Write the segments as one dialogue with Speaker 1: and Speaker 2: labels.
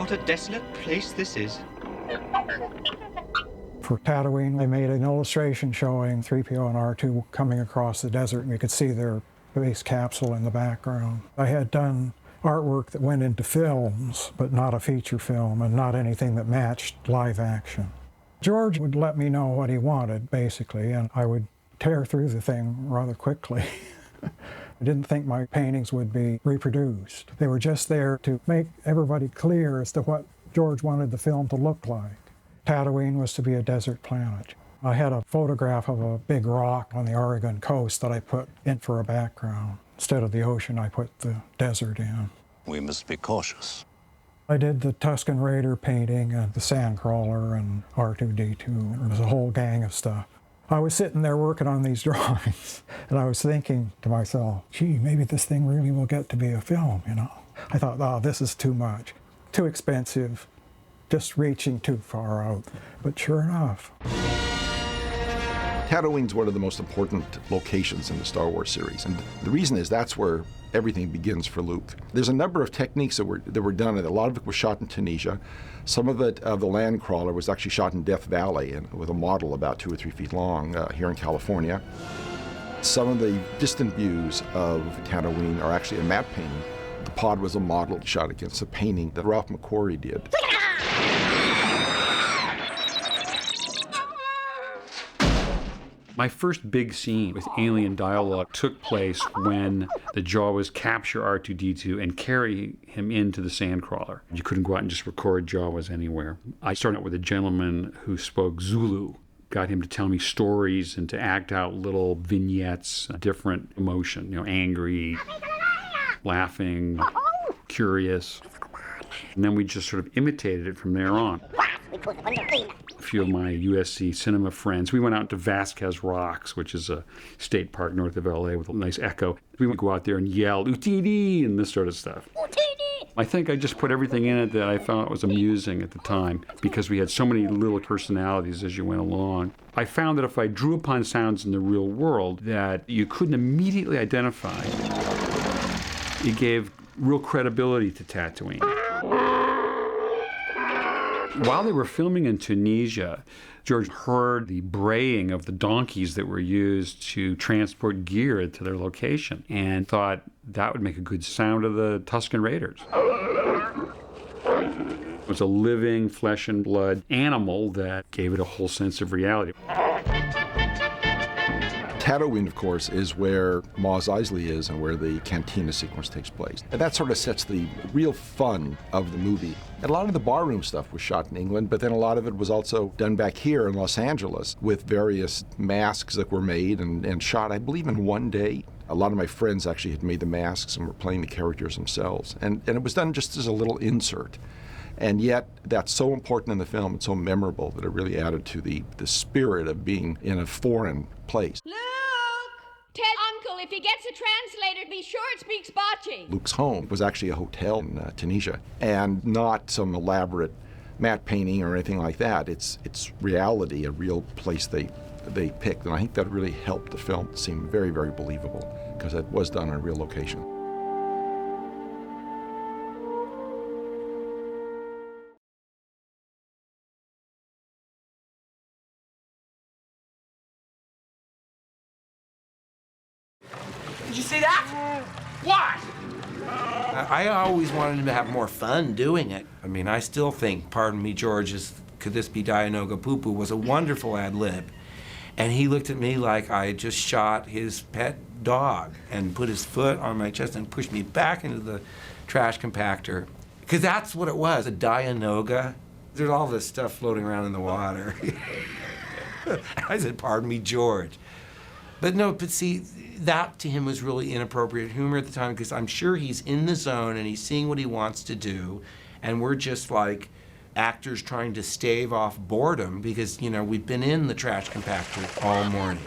Speaker 1: What a desolate place this is.
Speaker 2: For Tatooine, I made an illustration showing 3PO and R2 coming across the desert, and you could see their base capsule in the background. I had done artwork that went into films, but not a feature film, and not anything that matched live action. George would let me know what he wanted, basically, and I would tear through the thing rather quickly. I didn't think my paintings would be reproduced. They were just there to make everybody clear as to what George wanted the film to look like. Tatooine was to be a desert planet. I had a photograph of a big rock on the Oregon coast that I put in for a background. Instead of the ocean, I put the desert in.
Speaker 3: We must be cautious.
Speaker 2: I did the Tusken Raider painting and the Sandcrawler and R2-D2. It was a whole gang of stuff. I was sitting there working on these drawings, and I was thinking to myself, gee, maybe this thing really will get to be a film, you know? I thought, oh, this is too much, too expensive, just reaching too far out. But sure enough.
Speaker 4: Tatooine's one of the most important locations in the Star Wars series, and the reason is that's where everything begins for Luke. There's a number of techniques that were done, and a lot of it was shot in Tunisia. Some of it, the land crawler, was actually shot in Death Valley and with a model about 2 or 3 feet long here in California. Some of the distant views of Tatooine are actually a matte painting. The pod was a model shot against a painting that Ralph McQuarrie did.
Speaker 5: My first big scene with alien dialogue took place when the Jawas capture R2-D2 and carry him into the Sandcrawler. You couldn't go out and just record Jawas anywhere. I started out with a gentleman who spoke Zulu, got him to tell me stories and to act out little vignettes, different emotion, you know, angry, laughing, curious. And then we just sort of imitated it from there on. A few of my USC cinema friends, we went out to Vasquez Rocks, which is a state park north of LA with a nice echo. We would go out there and yell, "Utidi," and this sort of stuff. I think I just put everything in it that I found was amusing at the time, because we had so many little personalities as you went along. I found that if I drew upon sounds in the real world that you couldn't immediately identify, it gave real credibility to Tatooine. While they were filming in Tunisia, George heard the braying of the donkeys that were used to transport gear to their location and thought that would make a good sound of the Tusken Raiders. It was a living flesh and blood animal that gave it a whole sense of reality.
Speaker 4: Tatooine, of course, is where Mos Eisley is and where the cantina sequence takes place. And that sort of sets the real fun of the movie. And a lot of the barroom stuff was shot in England, but then a lot of it was also done back here in Los Angeles with various masks that were made and shot, I believe, in one day. A lot of my friends actually had made the masks and were playing the characters themselves. And it was done just as a little insert. And yet, that's so important in the film and so memorable that it really added to the spirit of being in a foreign place.
Speaker 6: Luke! Tell Uncle if he gets a translator, be sure it speaks Bocce.
Speaker 4: Luke's home was actually a hotel in Tunisia, and not some elaborate matte painting or anything like that. It's reality, a real place they picked, and I think that really helped the film seem very, very believable, because it was done on a real location.
Speaker 7: Did you see that? What? I always wanted him to have more fun doing it. I mean, I still think, pardon me, George, could this be Dianoga Poo-Poo was a wonderful ad lib. And he looked at me like I had just shot his pet dog and put his foot on my chest and pushed me back into the trash compactor. Because that's what it was, a Dianoga. There's all this stuff floating around in the water. I said, pardon me, George. But no, but see, that to him was really inappropriate humor at the time, because I'm sure he's in the zone and he's seeing what he wants to do, and we're just like actors trying to stave off boredom because, you know, we've been in the trash compactor all morning.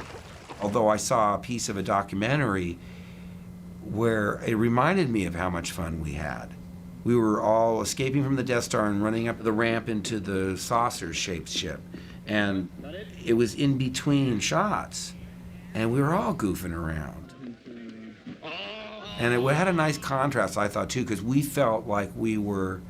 Speaker 7: Although I saw a piece of a documentary where it reminded me of how much fun we had. We were all escaping from the Death Star and running up the ramp into the saucer-shaped ship, and it was in between shots. And we were all goofing around. And it had a nice contrast, I thought, too, because we felt like we were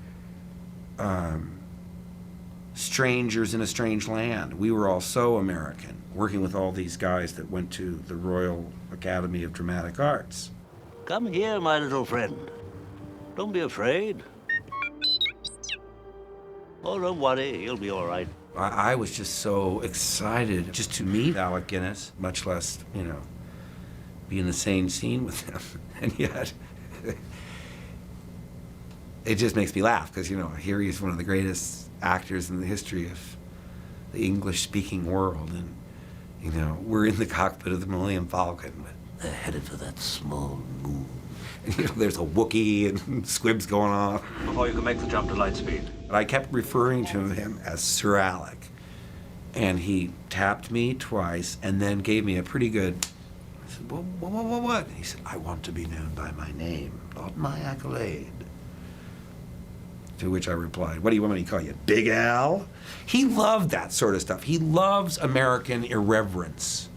Speaker 7: strangers in a strange land. We were all so American, working with all these guys that went to the Royal Academy of Dramatic Arts.
Speaker 3: Come here, my little friend. Don't be afraid. Oh, don't worry, he'll be all right.
Speaker 7: I was just so excited just to meet Alec Guinness, much less, you know, be in the same scene with him. And yet, it just makes me laugh because, you know, here he's one of the greatest actors in the history of the English-speaking world. And, you know, we're in the cockpit of the Millennium Falcon, but
Speaker 3: They're headed for that small moon.
Speaker 7: and, you know, there's a Wookiee and squibs going on.
Speaker 3: Before you can make the jump to light speed.
Speaker 7: But I kept referring to him as Sir Alec. And he tapped me twice and then gave me a pretty good, I said, what? He said, I want to be known by my name, not my accolade. To which I replied, what do you want me to call you, Big Al? He loved that sort of stuff. He loves American irreverence.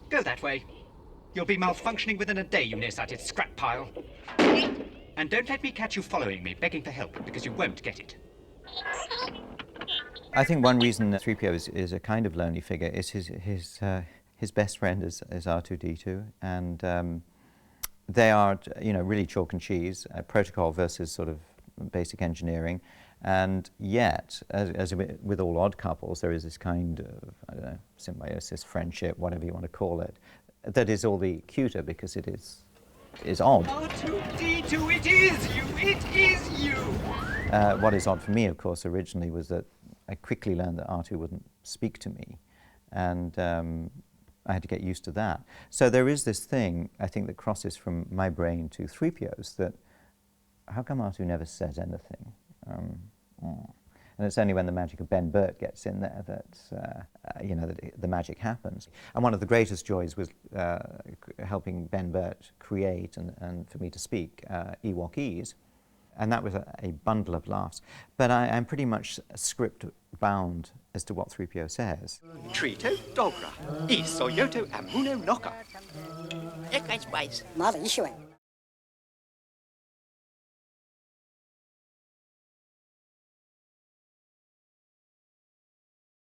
Speaker 1: Go that way. You'll be malfunctioning within a day, you nearsighted scrap pile. And don't let me catch you following me, begging for help, because you won't get it.
Speaker 8: I think one reason that 3PO is a kind of lonely figure is his best friend is R2-D2, and they are, you know, really chalk and cheese, protocol versus sort of basic engineering, and yet, as with all odd couples, there is this kind of, I don't know, symbiosis, friendship, whatever you want to call it, that is all the cuter because it is odd.
Speaker 1: R2-D2, it is you! It is you!
Speaker 8: What is odd for me, of course, originally was that I quickly learned that R2 wouldn't speak to me, and I had to get used to that. So there is this thing, I think, that crosses from my brain to 3PO's, that how come R2 never says anything? And it's only when the magic of Ben Burt gets in there that, you know, that the magic happens. And one of the greatest joys was helping Ben Burt create and for me to speak Ewokese. And that was a bundle of laughs. But I'm pretty much script bound as to what 3PO says.
Speaker 1: Trito, Dogra, Isoyoto, Amuno, Noka.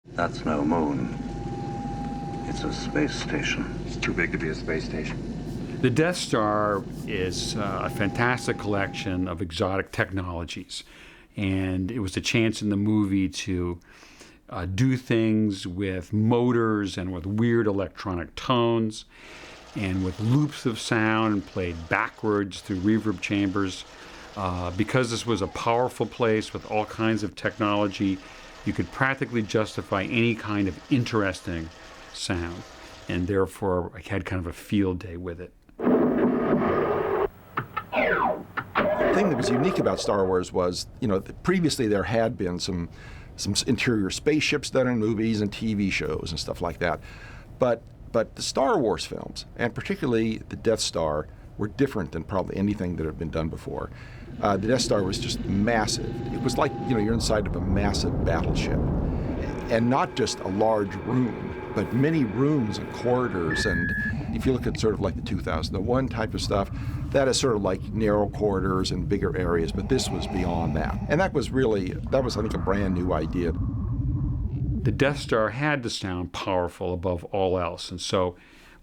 Speaker 3: That's no moon. It's a space station.
Speaker 9: It's too big to be a space station.
Speaker 5: The Death Star is a fantastic collection of exotic technologies, and it was a chance in the movie to do things with motors and with weird electronic tones and with loops of sound played backwards through reverb chambers. Because this was a powerful place with all kinds of technology, you could practically justify any kind of interesting sound, and therefore I had kind of a field day with it.
Speaker 4: The thing that was unique about Star Wars was, you know, previously there had been some interior spaceships done in movies and TV shows and stuff like that, but the Star Wars films, and particularly the Death Star, were different than probably anything that had been done before. The Death Star was just massive. It was like, you know, you're inside of a massive battleship, and not just a large room, but many rooms and corridors. And if you look at sort of like the 2001 type of stuff, that is sort of like narrow corridors and bigger areas, but this was beyond that. And that was I think, a brand new idea.
Speaker 5: The Death Star had to sound powerful above all else, and so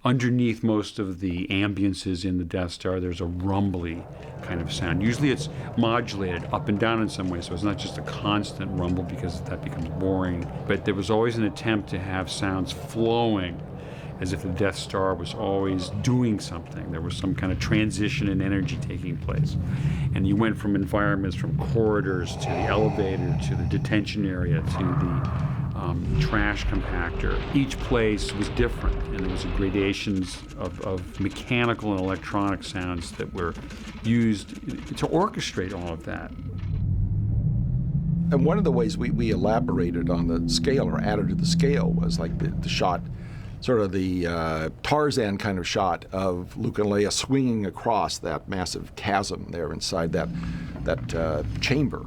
Speaker 5: underneath most of the ambiences in the Death Star, there's a rumbly kind of sound. Usually it's modulated up and down in some way, so it's not just a constant rumble because that becomes boring. But there was always an attempt to have sounds flowing as if the Death Star was always doing something. There was some kind of transition in energy taking place. And you went from environments, from corridors to the elevator to the detention area to the trash compactor. Each place was different, and there was gradations of mechanical and electronic sounds that were used to orchestrate all of that.
Speaker 4: And one of the ways we elaborated on the scale, or added to the scale, was like the shot, sort of the Tarzan kind of shot of Luke and Leia swinging across that massive chasm there inside that chamber.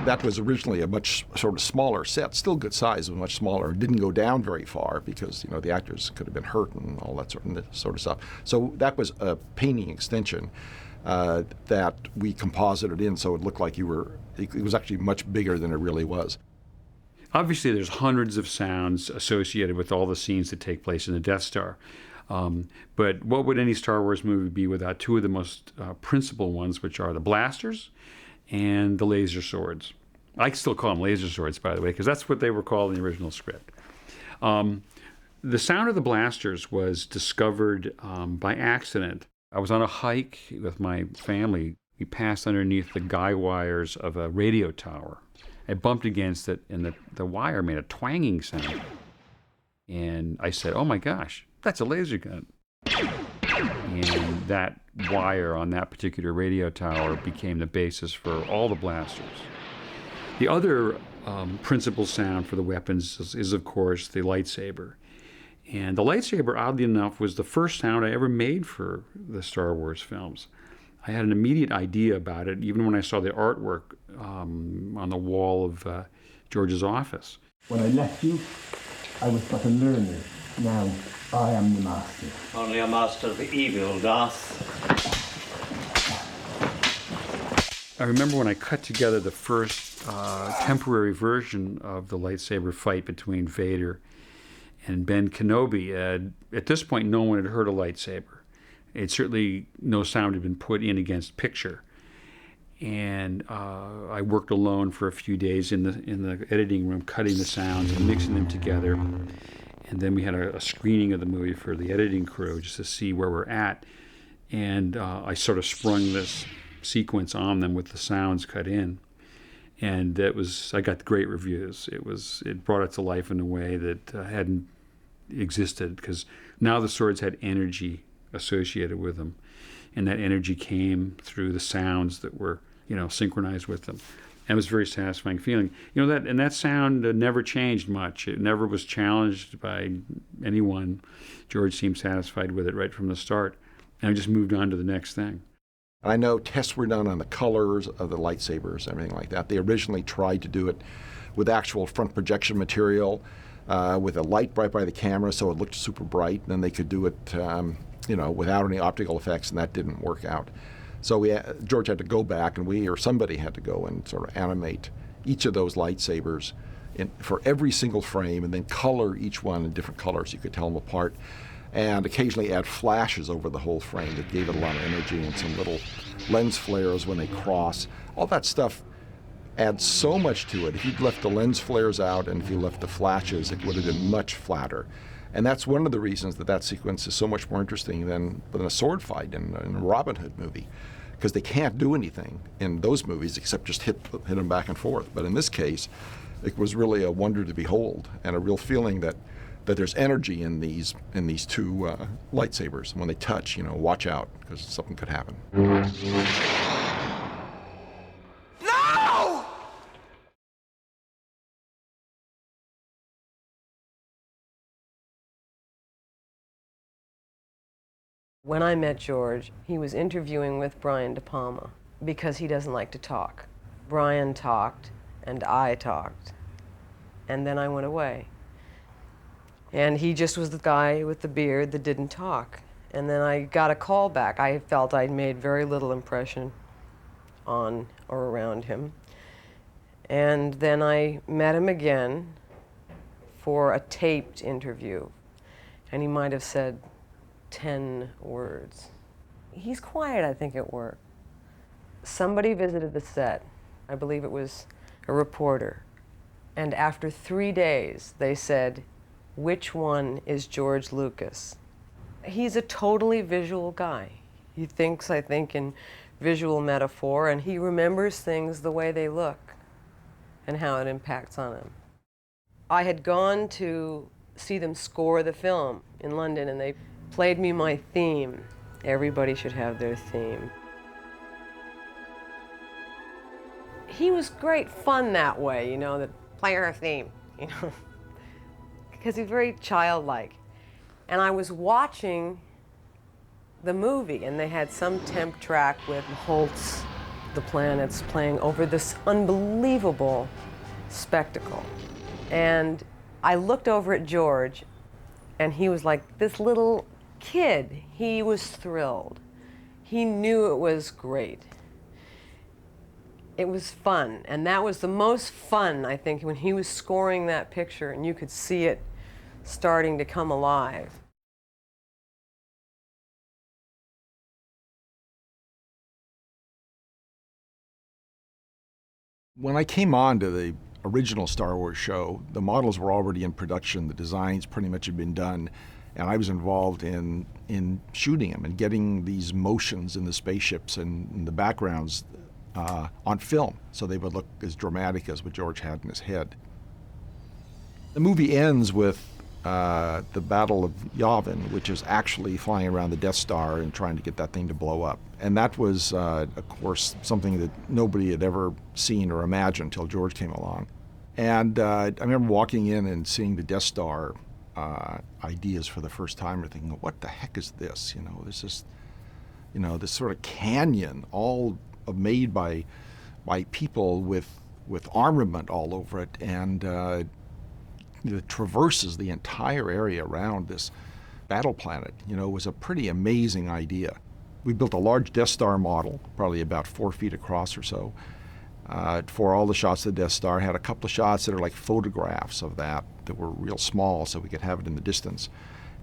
Speaker 4: That was originally a much sort of smaller set, still good size, but much smaller. It didn't go down very far because, you know, the actors could have been hurt and all that sort of stuff. So that was a painting extension that we composited in, so it looked like it was actually much bigger than it really was.
Speaker 5: Obviously, there's hundreds of sounds associated with all the scenes that take place in the Death Star. But what would any Star Wars movie be without two of the most principal ones, which are the blasters and the laser swords? I still call them laser swords, by the way, because that's what they were called in the original script. The sound of the blasters was discovered by accident. I was on a hike with my family. We passed underneath the guy wires of a radio tower. I bumped against it, and the wire made a twanging sound. And I said, "Oh my gosh, that's a laser gun." And that wire on that particular radio tower became the basis for all the blasters. The other principal sound for the weapons is, of course, the lightsaber. And the lightsaber, oddly enough, was the first sound I ever made for the Star Wars films. I had an immediate idea about it, even when I saw the artwork on the wall of George's office.
Speaker 9: When I left you, I was but a learner. Now I am the master.
Speaker 3: Only a master of evil, Darth.
Speaker 5: I remember when I cut together the first temporary version of the lightsaber fight between Vader and Ben Kenobi. At this point, no one had heard a lightsaber. It certainly, no sound had been put in against picture. And I worked alone for a few days in the editing room, cutting the sounds and mixing them together. And then we had a screening of the movie for the editing crew just to see where we're at. And I sort of sprung this sequence on them with the sounds cut in. And I got great reviews. It brought it to life in a way that hadn't existed, because now the swords had energy associated with them. And that energy came through the sounds that were, synchronized with them. And it was a very satisfying feeling. That sound never changed much. It never was challenged by anyone. George seemed satisfied with it right from the start. And I just moved on to the next thing.
Speaker 4: I know tests were done on the colors of the lightsabers, everything like that. They originally tried to do it with actual front projection material, with a light right by the camera so it looked super bright. And then they could do it, without any optical effects, and that didn't work out. So George had to go back, and somebody had to go and sort of animate each of those lightsabers for every single frame, and then color each one in different colors. You could tell them apart. And occasionally add flashes over the whole frame that gave it a lot of energy, and some little lens flares when they cross. All that stuff adds so much to it. If you'd left the lens flares out and if you left the flashes, it would have been much flatter. And that's one of the reasons that sequence is so much more interesting than a sword fight in a Robin Hood movie, because they can't do anything in those movies except just hit them back and forth. But in this case, it was really a wonder to behold, and a real feeling that there's energy in these two lightsabers. And when they touch, watch out, because something could happen.
Speaker 7: No!
Speaker 10: When I met George, he was interviewing with Brian De Palma because he doesn't like to talk. Brian talked, and I talked, and then I went away. And he just was the guy with the beard that didn't talk. And then I got a call back. I felt I'd made very little impression on or around him. And then I met him again for a taped interview. And he might have said 10 words. He's quiet, I think, at work. Somebody visited the set. I believe it was a reporter. And after 3 days, they said, "Which one is George Lucas?" He's a totally visual guy. He thinks, I think, in visual metaphor, and he remembers things the way they look and how it impacts on him. I had gone to see them score the film in London, and they played me my theme. Everybody should have their theme. He was great fun that way, that play our theme, because he's very childlike. And I was watching the movie, and they had some temp track with Holt's the planets playing over this unbelievable spectacle. And I looked over at George, and he was like this little kid. He was thrilled. He knew it was great. It was fun, and that was the most fun, I think, when he was scoring that picture and you could see it starting to come alive.
Speaker 4: When I came on to the original Star Wars show, the models were already in production, the designs pretty much had been done, and I was involved in shooting them and getting these motions in the spaceships and in the backgrounds on film, so they would look as dramatic as what George had in his head. The movie ends with the Battle of Yavin, which is actually flying around the Death Star and trying to get that thing to blow up. And that was, of course, something that nobody had ever seen or imagined until George came along. And I remember walking in and seeing the Death Star ideas for the first time and thinking, what the heck is this? You know, this is, you know, this sort of canyon, all made by people with armament all over it, and it traverses the entire area around this battle planet. You know, it was a pretty amazing idea. We built a large Death Star model, probably about 4 feet across or so, for all the shots of the Death Star. Had a couple of shots that are like photographs of that were real small, so we could have it in the distance.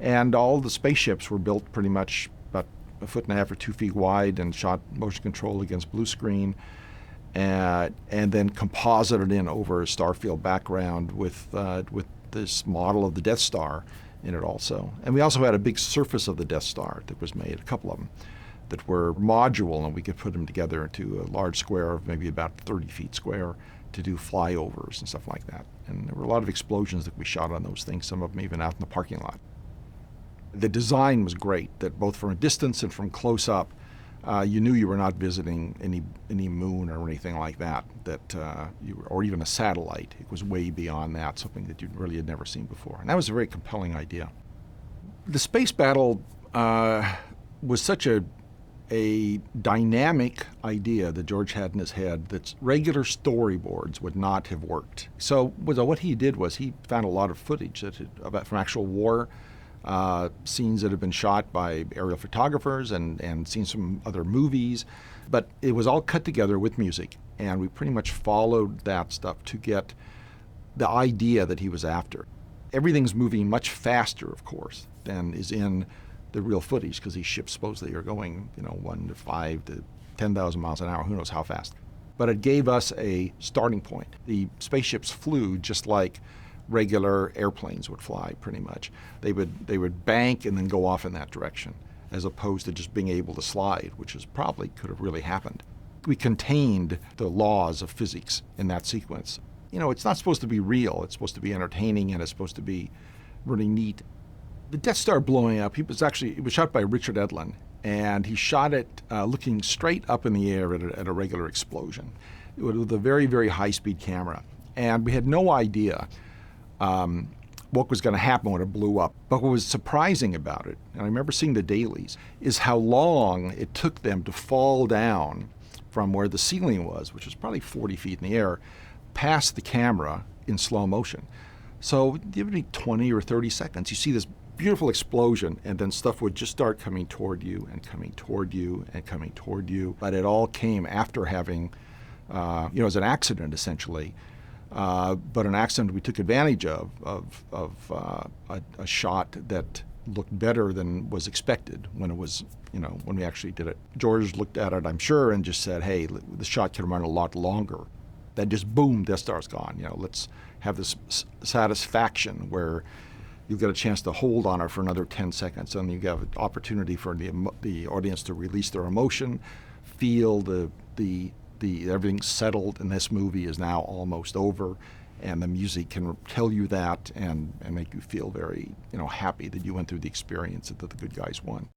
Speaker 4: And all the spaceships were built pretty much about 1.5 or 2 feet wide and shot motion control against blue screen, and then composited in over a starfield background with this model of the Death Star in it also. And we also had a big surface of the Death Star that was made, a couple of them, that were modular, and we could put them together into a large square of maybe about 30 feet square to do flyovers and stuff like that. And there were a lot of explosions that we shot on those things, some of them even out in the parking lot. The design was great, that both from a distance and from close up, you knew you were not visiting any moon or anything like that, or even a satellite. It was way beyond that, something that you really had never seen before. And that was a very compelling idea. The space battle was such a dynamic idea that George had in his head that regular storyboards would not have worked. So what he did was he found a lot of footage from actual war scenes that have been shot by aerial photographers and scenes from other movies, but it was all cut together with music, and we pretty much followed that stuff to get the idea that he was after. Everything's moving much faster, of course, than is in the real footage, because these ships supposedly are going, 1 to 5 to 10,000 miles an hour, who knows how fast. But it gave us a starting point. The spaceships flew just like regular airplanes would fly, pretty much. They would bank and then go off in that direction, as opposed to just being able to slide, which probably could have really happened. We contained the laws of physics in that sequence. It's not supposed to be real. It's supposed to be entertaining, and it's supposed to be really neat. The Death Star blowing up, it was shot by Richard Edlund, and he shot it looking straight up in the air at a regular explosion with a very, very high-speed camera. And we had no idea what was going to happen when it blew up. But what was surprising about it, and I remember seeing the dailies, is how long it took them to fall down from where the ceiling was, which was probably 40 feet in the air, past the camera in slow motion. So every 20 or 30 seconds, you see this beautiful explosion, and then stuff would just start coming toward you and coming toward you and coming toward you. But it all came after having, as an accident, essentially. But an accident we took advantage of a shot that looked better than was expected when it was, when we actually did it. George looked at it, I'm sure, and just said, hey, the shot can run a lot longer. Then just boom, Death Star's gone. Let's have this satisfaction where you get a chance to hold on her for another 10 seconds, and you have an opportunity for the audience to release their emotion, feel the everything's settled, and this movie is now almost over, and the music can tell you that and make you feel very happy that you went through the experience, that the good guys won.